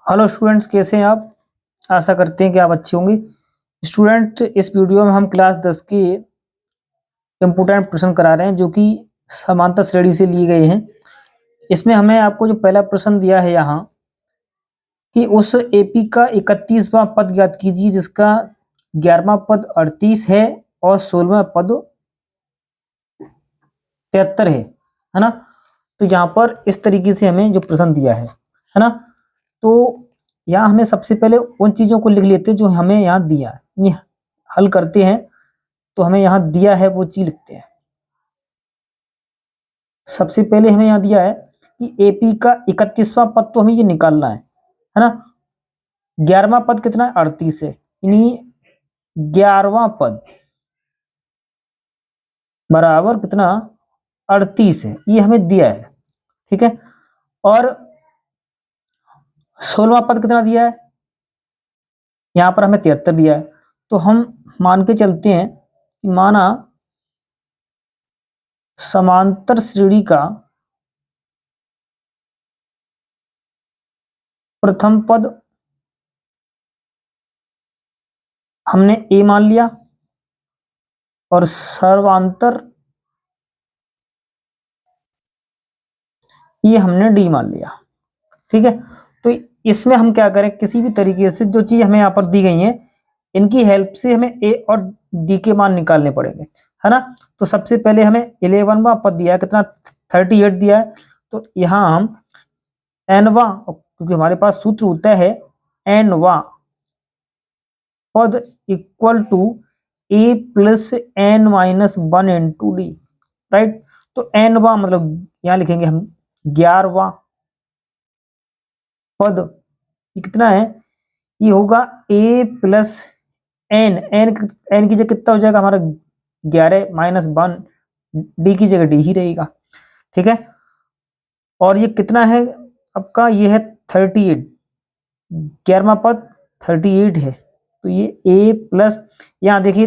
Hello students, कैसे हैं आप। आशा करते हैं कि आप अच्छे होंगे। स्टूडेंट, इस वीडियो में हम क्लास 10 के इम्पोर्टेंट प्रश्न करा रहे हैं जो कि समांतर श्रेणी से लिए गए हैं। इसमें हमें आपको जो पहला प्रश्न दिया है यहाँ कि उस एपी का 31वां पद ज्ञात कीजिए जिसका 11वां पद 38 है और 16वां पद 73 है ना। तो यहाँ पर इस तरीके से हमें जो प्रश्न दिया है ना। तो यहाँ हमें सबसे पहले उन चीजों को लिख लेते हैं जो हमें यहाँ दिया है, यानी हल करते हैं तो हमें यहाँ दिया है वो चीज लिखते हैं। सबसे पहले हमें यहाँ दिया है कि एपी का 31वां पद तो हमें ये निकालना है ना। 11वां पद कितना है, 38 है, यानी 11वां पद बराबर कितना, 38 है, ये हमें दिया है। ठीक है। और 16वां पद कितना दिया है, यहाँ पर हमें 73 दिया है। तो हम मान के चलते हैं कि माना समांतर श्रेणी का प्रथम पद हमने ए मान लिया और सर्वांतर ये हमने डी मान लिया। ठीक है। तो इसमें हम क्या करें, किसी भी तरीके से जो चीज हमें यहाँ पर दी गई है इनकी हेल्प से हमें ए और डी के मान निकालने पड़ेंगे, है ना। तो सबसे पहले हमें 11वां पद दिया है, कितना, 38 दिया है। तो यहाँ हम एनवा, क्योंकि हमारे पास सूत्र होता है एनवा पद equal to a plus N minus 1 into D, right. तो एनवा मतलब यहाँ लिखेंगे हम 11वां पद, ये कितना है, ये होगा ए प्लस एन, एन की जगह कितना हो जाएगा हमारा 11 माइनस 1, डी की जगह डी ही रहेगा। ठीक है। और ये कितना है आपका, ये है 38, 11वां पद 38 है। तो ये ए प्लस, यहाँ देखिए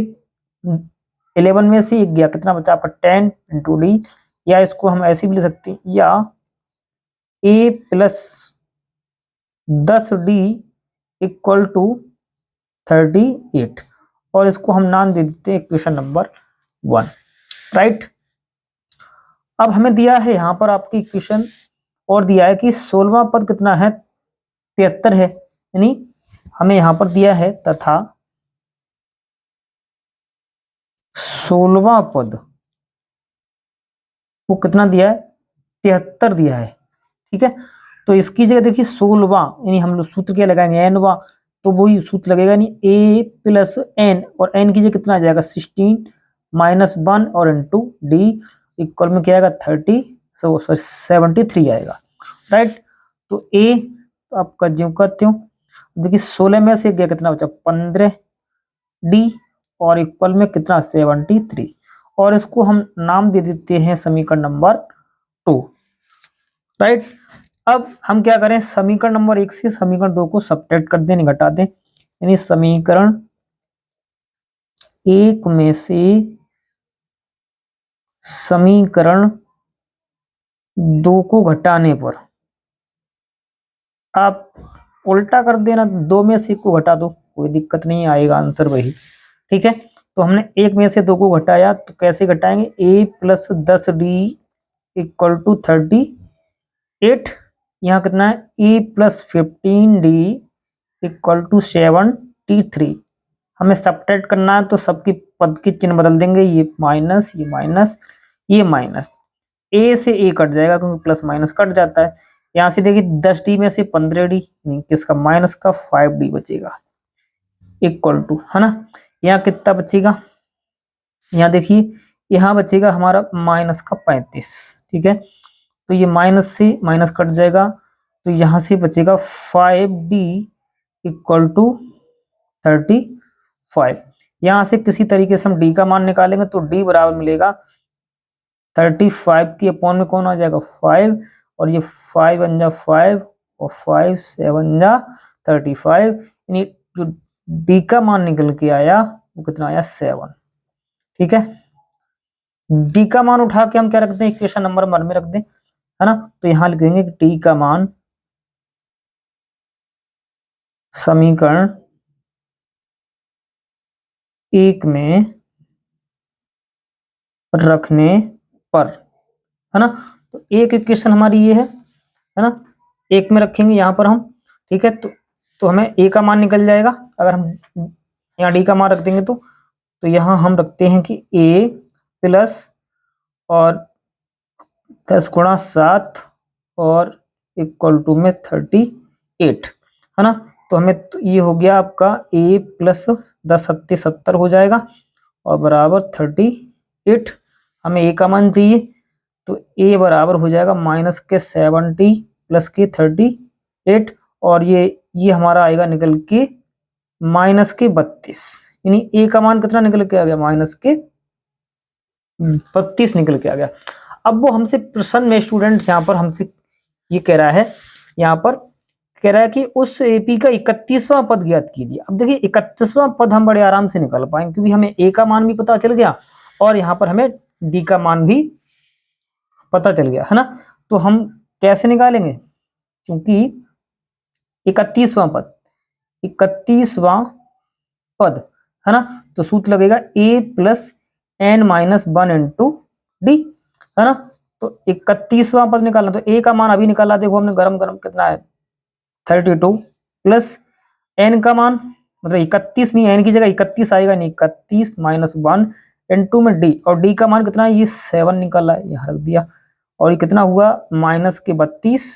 11 में से एक गया, कितना बचा आपका 10 इंटू डी, या इसको हम ऐसे भी लिख सकते हैं, या ए प्लस 10D इक्वल टू 38, और इसको हम नाम दे देते हैं इक्वेशन नंबर 1, राइट। अब हमें दिया है यहाँ पर आपकी इक्वेशन और दिया है कि 16वां पद कितना है, 73 है, यानी हमें यहाँ पर दिया है तथा 16वां पद वो कितना दिया है, 73 दिया है। ठीक है। तो इसकी जगह देखिए 16वां, यानी हम लोग सूत्र क्या लगाएंगे, एनवा, तो वही सूत्र लगेगा, नहीं ए प्लस एन, और एन की जगह कितना आ जाएगा 16 माइनस 1 और इंटू डी इक्वल में क्या आएगा 73 आएगा, राइट। तो ए तो आपका ज्यों कहते हो, देखिए 16 में से गया कितना बचा 15 डी और इक्वल में कितना 73, और इसको हम नाम दे देते हैं समीकरण नंबर 2, राइट। अब हम क्या करें, समीकरण नंबर 1 से समीकरण 2 को सब्ट्रैक्ट कर दें, घटा दें, यानी समीकरण 1 में से समीकरण 2 को घटाने पर आप उल्टा कर देना, 2 में से 1 को घटा दो, कोई दिक्कत नहीं आएगा, आंसर वही। ठीक है। तो हमने 1 में से 2 को घटाया, तो कैसे घटाएंगे, ए प्लस 10D इक्वल टू 38, यहाँ कितना है ए प्लस 15D इक्वल टू 73। हमें सब्ट्रैक्ट करना है तो सबकी पद के चिन्ह बदल देंगे, ये माइनस, ये माइनस, ये माइनस, ए से ए कट जाएगा क्योंकि प्लस माइनस कट जाता है। यहाँ से देखिए 10D में से 15D, किसका, माइनस का 5D बचेगा इक्वल टू, है ना। यहाँ कितना बचेगा, यहाँ देखिए यहाँ बचेगा हमारा माइनस का 35। ठीक है। तो ये माइनस से माइनस कट जाएगा, तो यहाँ से बचेगा 5D इक्वल टू 35। यहाँ से किसी तरीके से हम डी का मान निकालेंगे तो डी बराबर मिलेगा 35 की अपॉन में कौन आ जाएगा 5, और ये 5 वन जा 5 और 5 7 जा 35, यानी जो डी का मान निकल के आया वो कितना आया 7। ठीक है। डी का मान उठा के हम क्या रखते हैं, इक्वेशन नंबर 1 में रख दें, है ना। तो यहाँ लिख देंगे कि डी का मान समीकरण 1 में रखने पर, है ना। तो एक इक्वेशन हमारी ये है ना, 1 में रखेंगे यहाँ पर हम, ठीक है। तो हमें a का मान निकल जाएगा। अगर हम यहाँ d का मान रख देंगे तो यहाँ हम रखते हैं कि a प्लस और 10 गुणा 7 और इक्वल टू में 38, है ना। तो हमें तो ये हो गया आपका a प्लस 10 सत्ते 70 हो जाएगा और बराबर 38। हमें a का मान चाहिए, तो a बराबर हो जाएगा माइनस के 70 प्लस के 38 और ये हमारा आएगा निकल के माइनस के 32। यानी a का मान कितना निकल के आ गया, माइनस के 32 निकल के आ गया। अब वो हमसे प्रश्न में स्टूडेंट्स यहाँ पर हमसे ये कह रहा है, यहाँ पर कह रहा है कि उस एपी का 31वां पद ज्ञात कीजिए। अब देखिए 31वां पद हम बड़े आराम से निकाल पाएंगे क्योंकि हमें ए का मान भी पता चल गया और यहाँ पर हमें डी का मान भी पता चल गया, है ना। तो हम कैसे निकालेंगे, क्योंकि 31वां पद 31वां पद, है ना। तो सूत्र लगेगा a plus N minus 1 into d, है ना। तो 31वां पद निकालना, तो a का मान अभी निकाला, देखो हमने गरम गरम कितना है 32 प्लस n का मान, मतलब 31 नहीं, n की जगह 31 आएगा, नहीं 31 माइनस 1 इंटू में d, और d का मान कितना है, ये 7 निकाला है, यहाँ रख दिया। और ये कितना हुआ माइनस के 32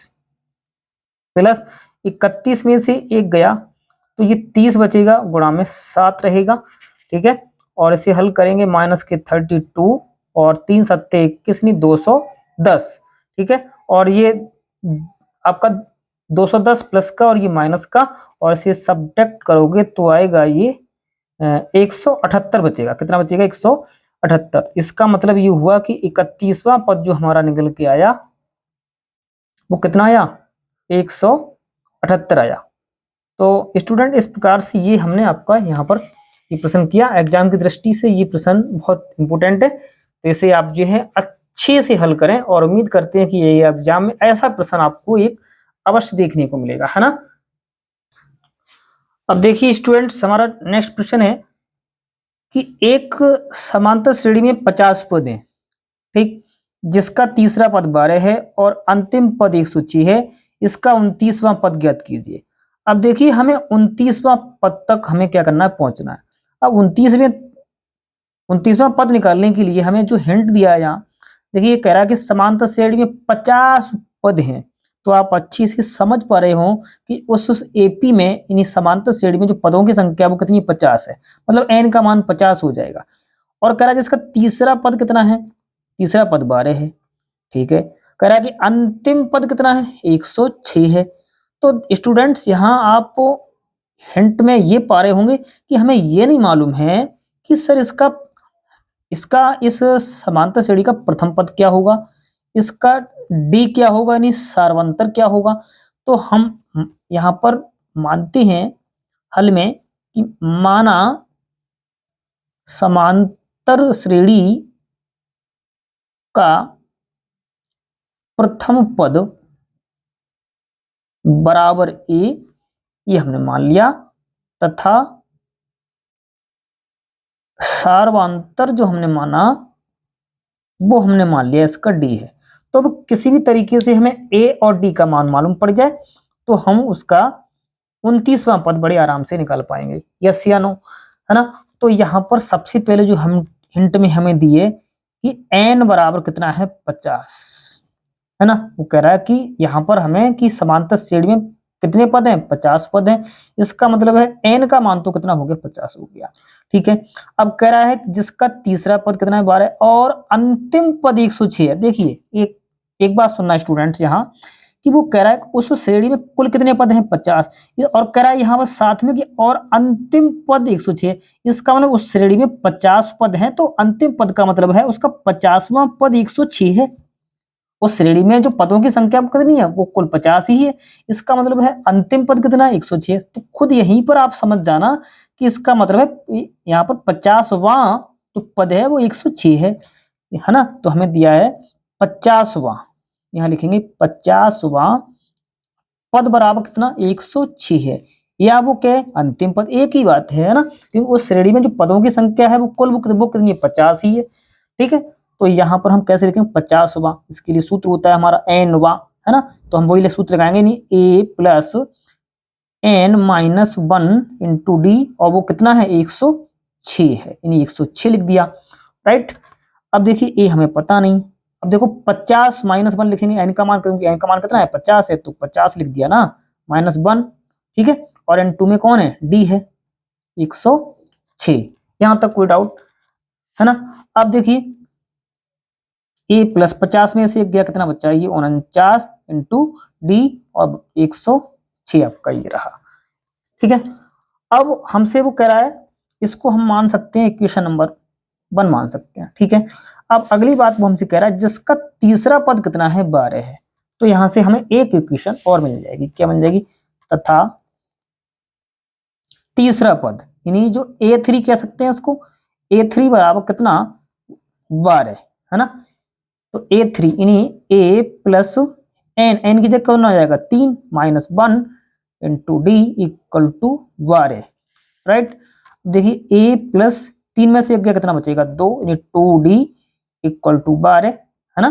प्लस 31 में से एक गया तो ये 30 बचेगा, गुणा में 7 रहेगा, ठीक है। और इसे हल करेंगे, माइनस के 32 और 3 सत्ते 21 नहीं 210, ठीक है। और ये आपका 210 प्लस का और ये माइनस का, और इसे सब्ट्रैक्ट करोगे तो आएगा ये 178 बचेगा। कितना बचेगा, 178। इसका मतलब ये हुआ कि 31वां पद जो हमारा निकल के आया वो कितना आया, 178 आया। तो स्टूडेंट इस प्रकार से ये हमने आपका यहाँ पर ये प्रश्न किया। एग्जाम की दृष्टि से ये प्रश्न बहुत इंपॉर्टेंट है, तो इसे आप जो है अच्छे से हल करें और उम्मीद करते हैं कि ये एग्जाम में ऐसा प्रश्न आपको एक अवश्य देखने को मिलेगा, है ना। अब देखिए स्टूडेंट्स, हमारा नेक्स्ट प्रश्न है कि एक समांतर श्रेणी में 50 पद हैं, ठीक, जिसका तीसरा पद 12 है और अंतिम पद 106 है, इसका 29वां पद ज्ञात कीजिए। अब देखिए हमें 29वां पद तक हमें क्या करना है, पहुंचना है। अब 29वां पद निकालने के लिए हमें जो हिंट दिया है यहाँ, देखिए कह रहा है कि समांतर श्रेणी में 50 पद हैं। तो आप अच्छी से समझ पा रहे हो कि उस एपी में यानी समांतर श्रेणी में जो पदों की संख्या वो कितनी 50 है, मतलब एन का मान 50 हो जाएगा। और कह रहा है जिसका तीसरा पद कितना है, तीसरा पद 12 है, ठीक है। कह रहा है कि अंतिम पद कितना है, 106 है। तो स्टूडेंट्स यहाँ आप हिंट में ये पा रहे होंगे कि हमें ये नहीं मालूम है कि सर इसका इसका इस समांतर श्रेणी का प्रथम पद क्या होगा, इसका डी क्या होगा, यानी सार्वंतर क्या होगा। तो हम यहाँ पर मानते हैं हल में कि माना समांतर श्रेणी का प्रथम पद बराबर ए, ये हमने मान लिया, तथा सार्वंतर जो हमने माना वो हमने मान लिया इसका डी है। तो अब किसी भी तरीके से हमें ए और डी का मान मालूम पड़ जाए तो हम उसका 29वां पद बड़े आराम से निकाल पाएंगे, यस या नो, है ना। तो यहाँ पर सबसे पहले जो हम हिंट में हमें दिए कि एन बराबर कितना है 50, है ना। वो कह रहा है कि यहाँ पर हमें कि समांतर श्रेणी में कितने पद हैं, 50 पद हैं। इसका मतलब है एन का मान तो कितना हो गया, 50 हो गया, ठीक है। अब कह रहा है जिसका तीसरा पद कितना है, 12 और अंतिम पद 106 है। देखिए एक बात सुनना स्टूडेंट्स यहाँ, कि वो कह रहा है उस श्रेणी में कुल कितने पद हैं, 50, और कह रहा है यहाँ पर साथ में कि और अंतिम पद 106। इसका मतलब उस श्रेणी में 50 पद हैं, तो अंतिम पद का मतलब है उसका 50वां पद 106 है। उस श्रेणी में जो पदों की संख्या कितनी है, वो कुल 50 ही है। इसका मतलब है अंतिम पद कितना है, 106। तो खुद यहीं पर आप समझ जाना कि इसका मतलब है यहाँ पर 50वां जो पद है वो 106 है ना। तो हमें दिया है 50वां, यहाँ लिखेंगे 50वां पद बराबर कितना, 106 है। या वो क्या है, अंतिम पद, एक ही बात है ना, क्योंकि उस श्रेणी में जो पदों की संख्या है वो कुल वो कितनी है, 50 ही है। ठीक है, तो यहाँ पर हम कैसे लिखेंगे, 50वां, इसके लिए सूत्र होता है हमारा n वां, है ना, तो हम वही सूत्र लगाएंगे, नहीं a plus n minus 1 into D, और वो कितना है, 106 है, यानी 106 लिख दिया। राइट, अब देखिए ए हमें पता नहीं, अब देखो 50 माइनस 1 लिखेंगे, एन का मान, क्योंकि एन का मान कितना है, 50 है, तो 50 लिख दिया ना, माइनस 1। ठीक है, और एन टू में कौन है, डी है, 106। यहां तक कोई डाउट है ना। अब देखिए ए प्लस 50 में से गया, कितना बच्चा, ये 49 इंटू डी, और 106 आपका ये रहा। ठीक है, अब हमसे वो कह रहा है, इसको हम मान सकते हैं इक्वेशन नंबर 1 मान सकते हैं। ठीक है, अब अगली बात वो हमसे कह रहा है जिसका तीसरा पद कितना है, 12 है, तो यहां से हमें एक इक्वेशन और मिल जाएगी, क्या मिल जाएगी, तथा तीसरा पद, यानी जो a3 कह सकते हैं इसको, a3 बराबर कितना, 12, है ना, तो a3 यानी a प्लस n की जगह कौन आ जाएगा, 3 minus 1 into d equal to 12। Right, देखिए a प्लस 3 में से गया, कितना बचेगा, 2, यानी 2d इक्वल टू 12, है ना,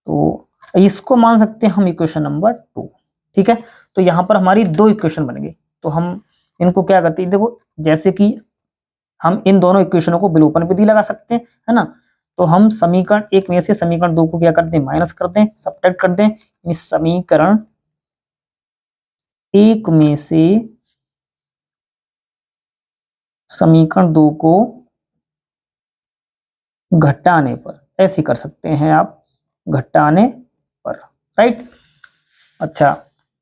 तो इसको मान सकते हैं हम इक्वेशन नंबर 2। ठीक है, तो यहां पर हमारी दो इक्वेशन बन गई, तो हम इनको क्या करते हैं, देखो जैसे कि हम इन दोनों इक्वेशनों को विलोपन विधि लगा सकते हैं, है ना, तो हम समीकरण 1 में से समीकरण 2 को क्या करते हैं, माइनस करते हैं, सब्ट्रैक्ट करते हैं, यानी समीकरण 1 में से समीकरण 2 को घटाने पर, ऐसे कर सकते हैं आप, घटाने पर। राइट, अच्छा,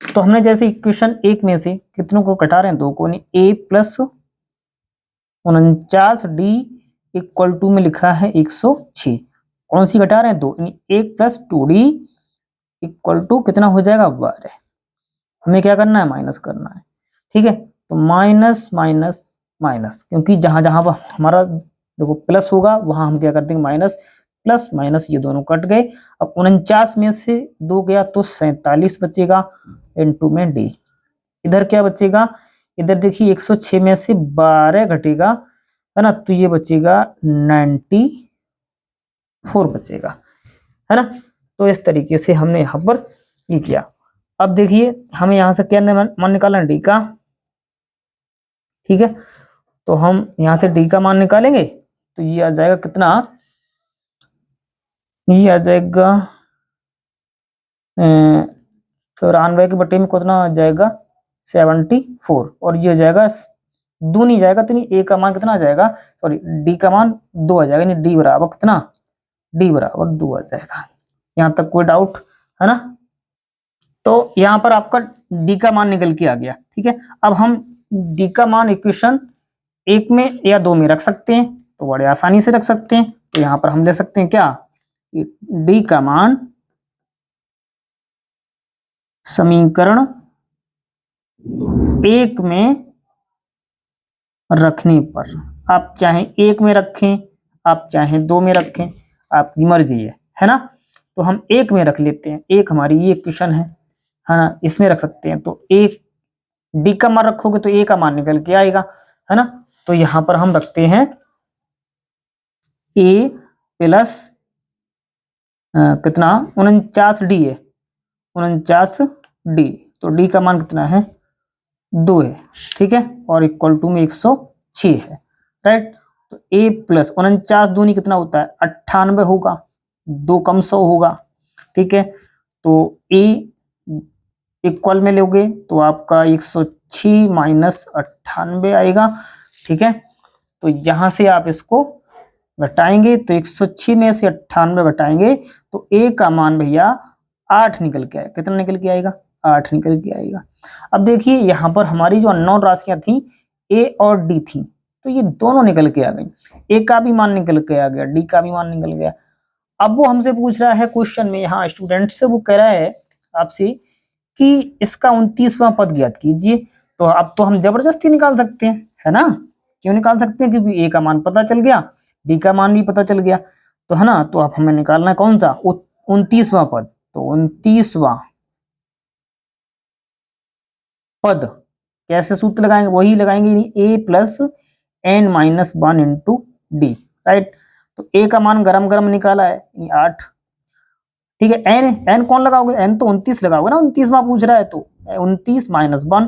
तो हमने जैसे इक्वेशन 1 में से कितनों को घटा रहे हैं, 2 को, नहीं a plus 49d equal to में लिखा है 106, कौन सी घटा रहे हैं, 2, यानी 1 प्लस 2d इक्वल टू कितना हो जाएगा, 12। हमें क्या करना है, माइनस करना है। ठीक है, तो माइनस माइनस माइनस, क्योंकि जहां जहां पर हमारा देखो प्लस होगा वहां हम क्या कर देंगे, माइनस, प्लस माइनस ये दोनों कट गए। अब 49 में से 2 गया तो 47 बचेगा, इनटू में डी, इधर क्या बचेगा, इधर देखिए 106 में से 12 घटेगा, है ना, तो ये बचेगा 94 बचेगा, है ना। तो इस तरीके से हमने यहाँ पर ये किया। अब देखिए हमें यहाँ से क्या मान निकालना, डी का। ठीक है, तो हम यहाँ से डी का मान निकालेंगे, तो ये आ जाएगा कितना, ये आ जाएगा 94 के बटे में कितना आ जाएगा, 74, और ये हो जाएगा 2 नहीं जाएगा, तो नहीं ए का मान कितना आ जाएगा, सॉरी डी का मान 2 आ जाएगा, नहीं डी बराबर कितना, डी बराबर 2 आ जाएगा। यहाँ तक कोई डाउट है ना। तो यहाँ पर आपका डी का मान निकल के आ गया। ठीक है, अब हम डी का मान इक्वेशन 1 में या 2 में रख सकते हैं, तो बड़े आसानी से रख सकते हैं। तो यहाँ पर हम ले सकते हैं क्या, डी का मान समीकरण 1 में रखने पर, आप चाहे 1 में रखें, आप चाहे 2 में रखें, आपकी मर्जी है ना। तो हम 1 में रख लेते हैं, एक हमारी ये इक्वेशन है ना, इसमें रख सकते हैं। तो एक डी का मान रखोगे तो ए का मान निकल के आएगा, है ना। तो यहां पर हम रखते हैं ए प्लस कितना, 49d है, 49d, तो डी का मान कितना है, 2 है। ठीक है, और इक्वल टू में 106 है। राइट, तो ए प्लस 49 दूनी कितना होता है, 98 होगा, 2 कम 100 होगा। ठीक है, तो ए इक्वल में लोगे तो आपका 106 माइनस 98 आएगा। ठीक है, तो यहां से आप इसको घटाएंगे, तो 106 में से 98 घटाएंगे तो ए का मान भैया 8 निकल के आएगा। कितना निकल के आएगा, 8 निकल के आएगा। अब देखिए यहाँ पर हमारी जो अननोन राशियां थी ए और डी थी, तो ये दोनों निकल के आ गई, ए का भी मान निकल के आ गया, डी का भी मान निकल गया। अब वो हमसे पूछ रहा है क्वेश्चन में, यहाँ स्टूडेंट से वो कह रहा है आपसे कि इसका 29वां पद ज्ञात कीजिए। तो अब तो हम जबरदस्ती निकाल सकते हैं, है ना, क्यों निकाल सकते हैं, क्योंकि ए का मान पता चल गया, डी का मान भी पता चल गया, तो है ना। तो अब हमें निकालना है कौन सा, 29वां पद। तो 29वां पद कैसे सूत्र लगाएंगे, वही लगाएंगे, A plus N minus 1 into D, right. तो ए का मान गरम गरम निकाला है, 8, ठीक है। एन कौन लगाओगे, एन तो 29 लगाओगे ना, 29वां पूछ रहा है, तो 29 माइनस 1।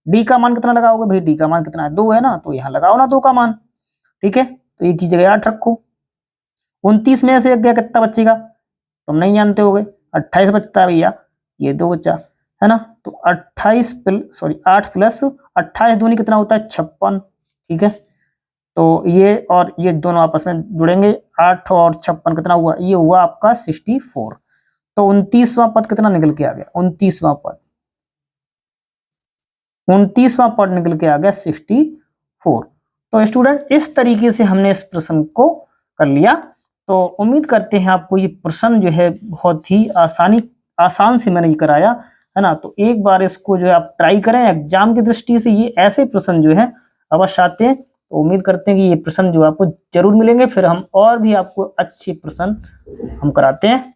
डी का मान कितना लगाओगे भाई, डी का मान कितना है, 2 है ना, तो यहाँ लगाओ ना 2 का मान, ठीक है। तो एक की जगह 8 रखो, 29 में से गया कितना बचेगा, तुम नहीं जानते होगे, 28 बचता है भैया, ये 2 बचा है ना। तो 28 सॉरी 8 प्लस 28 दूनी कितना होता है, 56, ठीक है। तो ये और ये दोनों आपस में जुड़ेंगे, 8 और 56 कितना हुआ, ये हुआ आपका 64। तो 29वां पद कितना निकल के आ गया, 29वां पद निकल के आ गया 64। तो स्टूडेंट इस तरीके से हमने इस प्रश्न को कर लिया। तो उम्मीद करते हैं आपको ये प्रश्न जो है बहुत ही आसान से मैंने कराया है ना। तो एक बार इसको जो है आप ट्राई करें, एग्जाम की दृष्टि से ये ऐसे प्रश्न जो है अवश्य आते हैं। तो उम्मीद करते हैं कि ये प्रश्न जो आपको जरूर मिलेंगे, फिर हम और भी आपको अच्छे प्रश्न हम कराते हैं।